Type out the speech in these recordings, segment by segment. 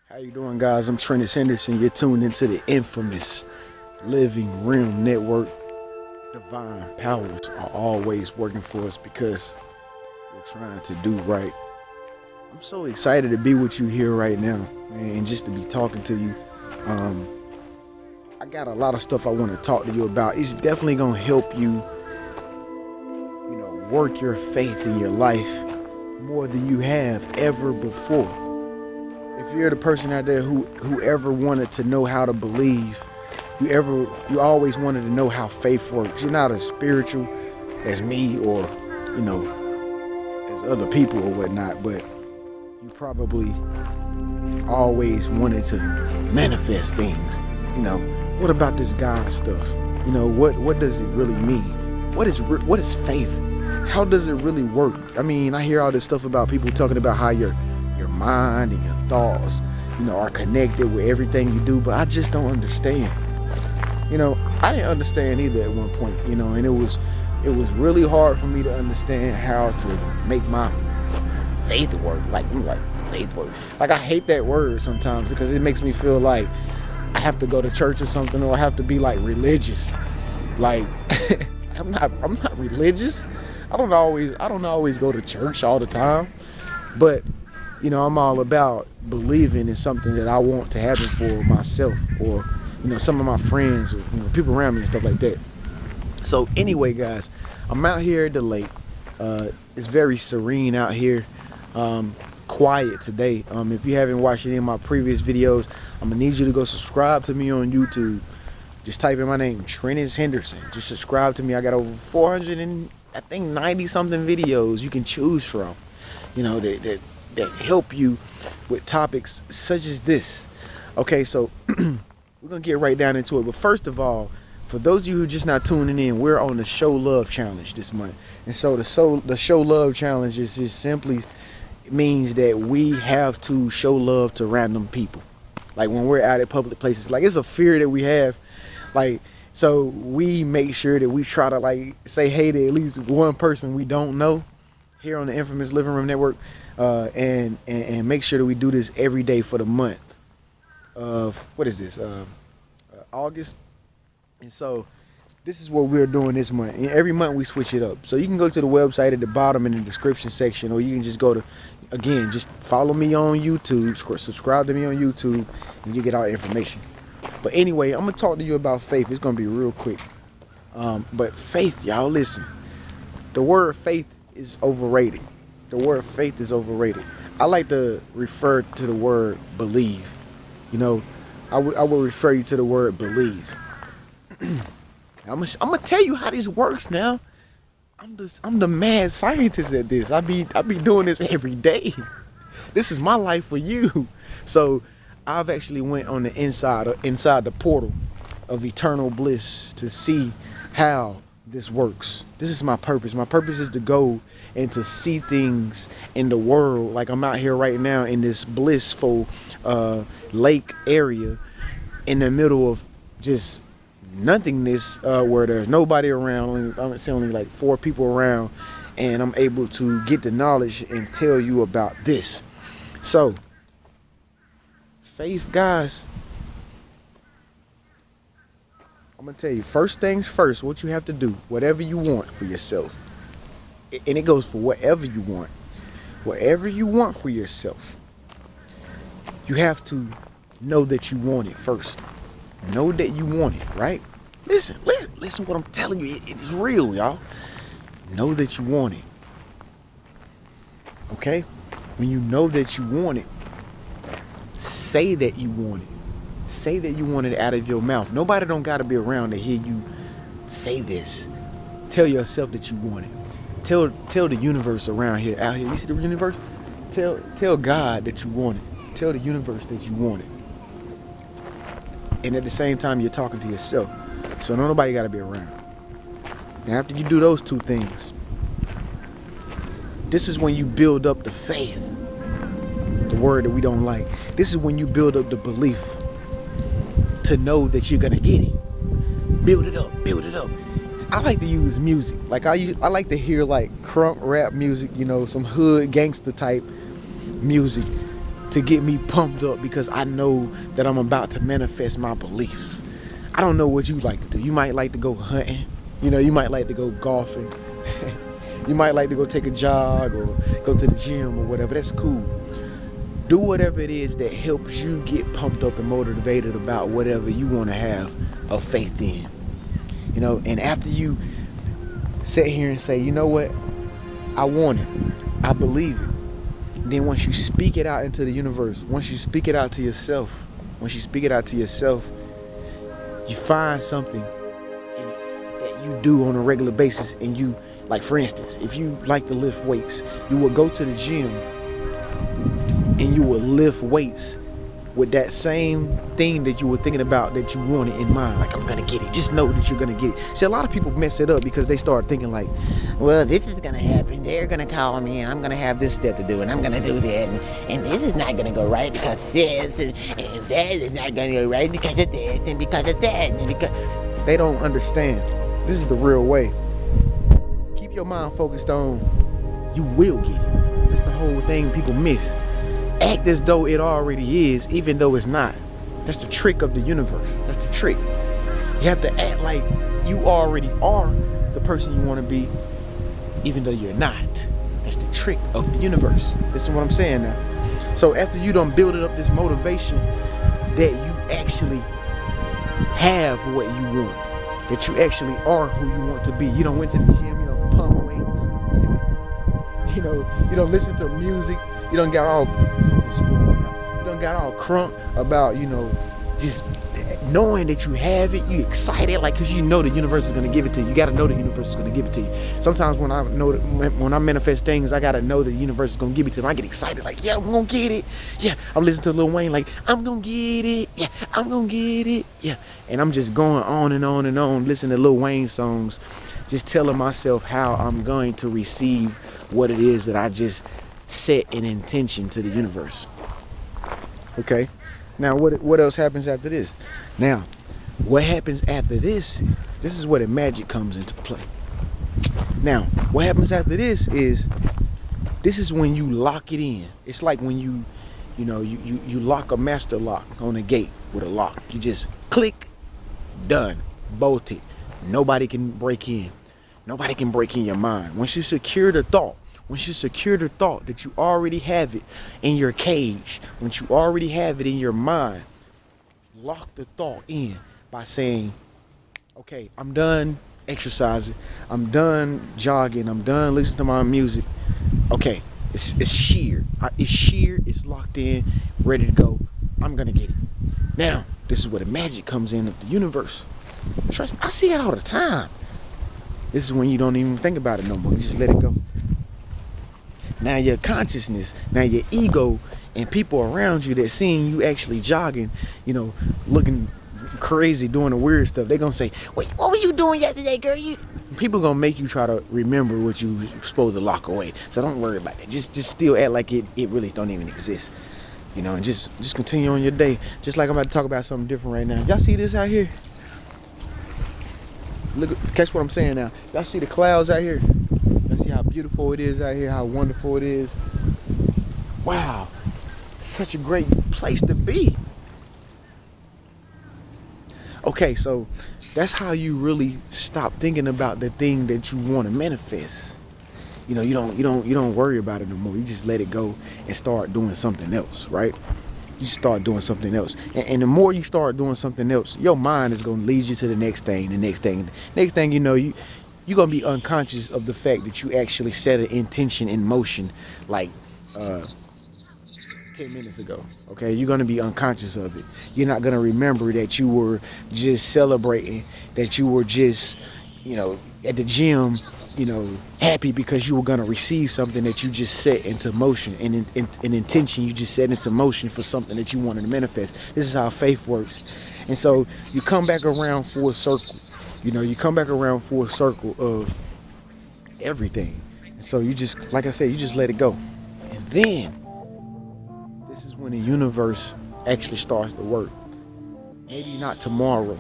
How you doing, guys? I'm Trenius Henderson. You're tuned into the infamous Living Realm Network. Divine powers are always working for us because we're trying to do right. I'm so excited to be with you here right now, man, and just to be talking to you. I got a lot of stuff I want to talk to you about. It's definitely gonna help you, work your faith in your life more than you have ever before. If you're the person out there who ever wanted to know how to believe, you always wanted to know how faith works. You're not as spiritual as me or, as other people or whatnot, but you probably always wanted to manifest things. What about this God stuff? What does it really mean? What is faith? How does it really work? I mean, I hear all this stuff about people talking about how your mind and your thoughts, are connected with everything you do, but I just don't understand. I didn't understand either at one point, and it was really hard for me to understand how to make my faith work. Like faith work. Like, I hate that word sometimes because it makes me feel like I have to go to church or something, or I have to be like religious. Like I'm not religious. I don't always go to church all the time, but I'm all about believing in something that I want to happen for myself, or some of my friends, or people around me and stuff like that. So anyway, guys, I'm out here at the lake. It's very serene out here. Quiet today. If you haven't watched any of my previous videos, I'm gonna need you to go subscribe to me on YouTube. Just type in my name, Trenius Henderson. Just subscribe to me. I got over 400 and I think 90 something videos you can choose from, that help you with topics such as this. Okay, so we're gonna get right down into it. But first of all, for those of you who are just not tuning in, we're on the Show Love Challenge this month. And so the Show Love Challenge is just simply means that we have to show love to random people. Like when we're out at public places, like it's a fear that we have. Like, so we make sure that we try to say hey to at least one person we don't know here on the infamous Living Room Network, and make sure that we do this every day for the month of, what is this, August. And so this is what we're doing this month. And every month we switch it up. So you can go to the website at the bottom in the description section, or you can just go to, again, just follow me on YouTube, subscribe to me on YouTube, and you get all the information. But anyway, I'm going to talk to you about faith. It's going to be real quick. But faith, y'all, listen. The word faith is overrated. The word faith is overrated. I like to refer to the word believe. I will refer you to the word believe. I'm gonna tell you how this works now. I'm the mad scientist at this. I be doing this every day. This is my life for you. So I've actually went on the inside the portal of eternal bliss to see how this works. This is my purpose. My purpose is to go and to see things in the world. Like I'm out here right now in this blissful lake area in the middle of just nothingness, where there's nobody around. I'm seeing only like 4 people around, and I'm able to get the knowledge and tell you about this. So faith, guys, I'm gonna tell you, first things first, what you have to do, whatever you want for yourself, and it goes for whatever you want for yourself, you have to know that you want it first. Know that you want it, right? Listen what I'm telling you. It is real, y'all. Know that you want it. Okay? When you know that you want it, say that you want it. Say that you want it out of your mouth. Nobody don't gotta be around to hear you say this. Tell yourself that you want it. Tell the universe around here, out here. You see the universe? Tell God that you want it. Tell the universe that you want it. And at the same time, you're talking to yourself. So nobody got to be around. And after you do those two things, this is when you build up the faith. The word that we don't like. This is when you build up the belief to know that you're going to get it. Build it up. Build it up. I like to use music. Like I like to hear like crunk rap music, some hood gangster type music to get me pumped up because I know that I'm about to manifest my beliefs. I don't know what you like to do. You might like to go hunting. You might like to go golfing. You might like to go take a jog or go to the gym or whatever. That's cool. Do whatever it is that helps you get pumped up and motivated about whatever you want to have a faith in. And after you sit here and say, you know what, I want it, I believe it. Then once you speak it out into the universe, once you speak it out to yourself, you find something that you do on a regular basis. And you, like for instance, if you like to lift weights, you will go to the gym and you will lift weights with that same thing that you were thinking about that you wanted in mind. Like, I'm gonna get it. Just know that you're gonna get it. See, a lot of people mess it up because they start thinking like, well, this is gonna happen. They're gonna call me and I'm gonna have this step to do and I'm gonna do that. And this is not gonna go right because this and that is not gonna go right because of this and because of that. And because they don't understand. This is the real way. Keep your mind focused on you will get it. That's the whole thing people miss. Act as though it already is, even though it's not. That's the trick of the universe. That's the trick. You have to act like you already are the person you want to be, even though you're not. That's the trick of the universe. Listen to what I'm saying now. So after you done build up this motivation that you actually have what you want, that you actually are who you want to be. You don't went to the gym, pump weights. You don't listen to music. You don't got all crunk about, just knowing that you have it. You excited, like, because you know the universe is going to give it to you. You got to know the universe is going to give it to you. Sometimes when I manifest things, I got to know that the universe is going to give it to me. I get excited, like, yeah, I'm going to get it. Yeah, I'm listening to Lil Wayne, like, I'm going to get it. Yeah, I'm going to get it. Yeah, and I'm just going on and on and on, listening to Lil Wayne songs, just telling myself how I'm going to receive what it is that I just set an intention to the universe. Okay, now what else happens after this? Now, what happens after this? This is where the magic comes into play. Now, what happens after this is when you lock it in. It's like when you lock a master lock on a gate with a lock. You just click, done, bolted. Nobody can break in. Nobody can break in your mind. Once you secure the thought that you already have it in your cage, once you already have it in your mind, lock the thought in by saying, okay, I'm done exercising, I'm done jogging, I'm done listening to my music. Okay, it's sheer. It's locked in, ready to go. I'm gonna get it. Now, this is where the magic comes in of the universe. Trust me, I see it all the time. This is when you don't even think about it no more. You just let it go. Now your consciousness, now your ego, and people around you that seeing you actually jogging, looking crazy, doing the weird stuff, they're gonna say, wait, what were you doing yesterday, girl? People gonna make you try to remember what you were supposed to lock away. So don't worry about it. Just still act like it really don't even exist. And just continue on your day. Just like I'm about to talk about something different right now. Y'all see this out here? Look, catch what I'm saying now. Y'all see the clouds out here? Y'all see how beautiful it is out here, how wonderful it is? Wow, such a great place to be. Okay, so that's how you really stop thinking about the thing that you want to manifest. You don't worry about it no more. You just let it go and start doing something else, right? You start doing something else. And the more you start doing something else, your mind is going to lead you to the next thing. Next thing you know, you're going to be unconscious of the fact that you actually set an intention in motion like 10 minutes ago. Okay, you're going to be unconscious of it. You're not going to remember that you were just celebrating, that you were just, at the gym, happy because you were going to receive something that you just set into motion, and an intention you just set into motion for something that you wanted to manifest. This is how faith works. And so you come back around full circle. You come back around full circle of everything. And so you just, like I said, you just let it go. And then this is when the universe actually starts to work. Maybe not tomorrow.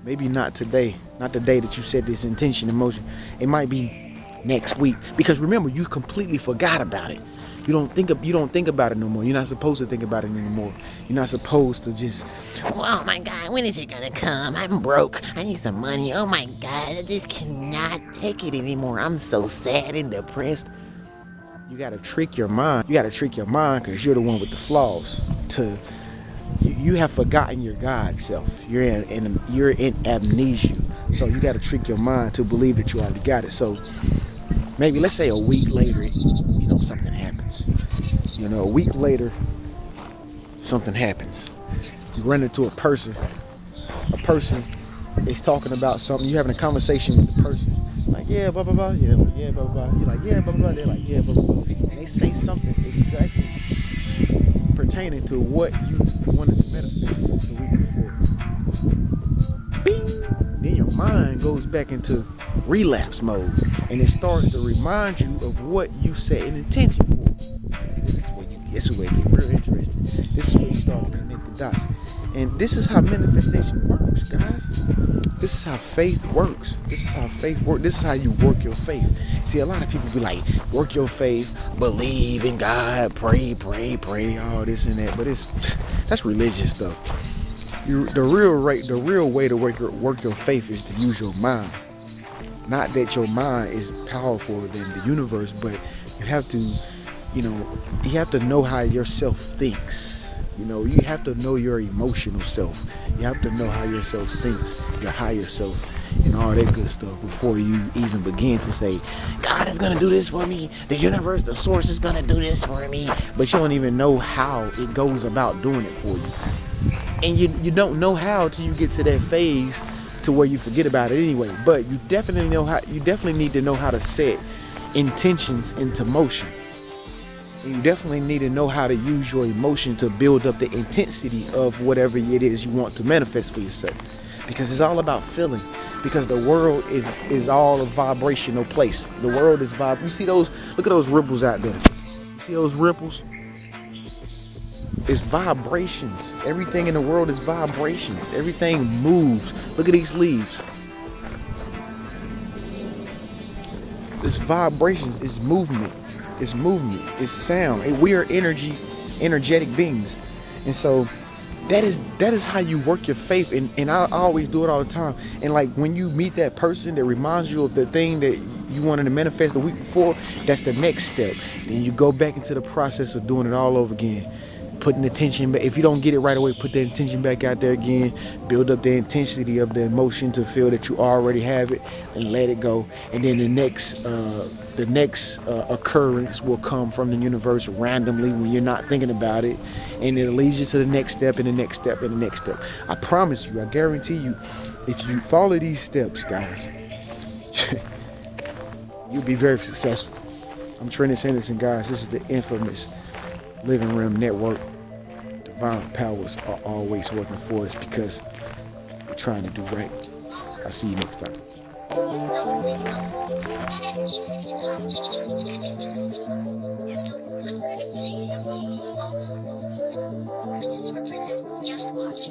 Maybe not today, not the day that you set this intention in motion. It might be next week. Because remember, you completely forgot about it. You don't think about it no more. You're not supposed to think about it anymore. You're not supposed to just, oh my God, when is it gonna come? I'm broke. I need some money. Oh my God, I just cannot take it anymore. I'm so sad and depressed. you gotta trick your mind. You gotta trick your mind because you're the one with the flaws. You have forgotten your God self. You're in amnesia. So you gotta trick your mind to believe that you already got it. So maybe let's say a week later, something happens. A week later, something happens. You run into a person is talking about something. You're having a conversation with the person. Like, yeah, blah, blah, blah. Yeah, yeah, blah, blah, blah. You're like, yeah, blah, blah, blah. They're like, yeah, blah, blah, blah. And they say something exactly pertaining to what you wanted to manifest the week before. Bing! Then your mind goes back into relapse mode. And it starts to remind you of what you set an intention for. This is where you get real interesting. This is where you start to connect the dots. And this is how manifestation works, guys. This is how faith works. This is how faith works. This is how you work your faith. See, a lot of people be like, work your faith, believe in God, pray, all this and that. But that's religious stuff. The real way to work your faith is to use your mind. Not that your mind is powerful than the universe, but you have to know how yourself thinks. You have to know your emotional self. You have to know how yourself thinks, your higher self, and all that good stuff before you even begin to say, God is going to do this for me. The universe, the source is going to do this for me. But you don't even know how it goes about doing it for you. And you don't know how till you get to that phase to where you forget about it anyway. But you definitely need to know how to set intentions into motion. You definitely need to know how to use your emotion to build up the intensity of whatever it is you want to manifest for yourself. Because it's all about feeling. Because the world is all a vibrational place. The world is You see those? Look at those ripples out there. You see those ripples? It's vibrations. Everything in the world is vibrations. Everything moves. Look at these leaves. It's vibrations. It's movement. It's movement, it's sound, and we are energetic beings. And so that is how you work your faith. And I always do it all the time. And like when you meet that person that reminds you of the thing that you wanted to manifest the week before, that's the next step. Then you go back into the process of doing it all over again. Putting attention back. If you don't get it right away, put the intention back out there again. Build up the intensity of the emotion to feel that you already have it, and let it go. And then the next occurrence will come from the universe randomly when you're not thinking about it, and it'll lead you to the next step and the next step and the next step. I promise you, I guarantee you, if you follow these steps, guys, you'll be very successful. I'm Trenius Henderson, guys. This is the infamous Living Realm Network. Divine powers are always working for us because we're trying to do right. I'll see you next time. Just watch.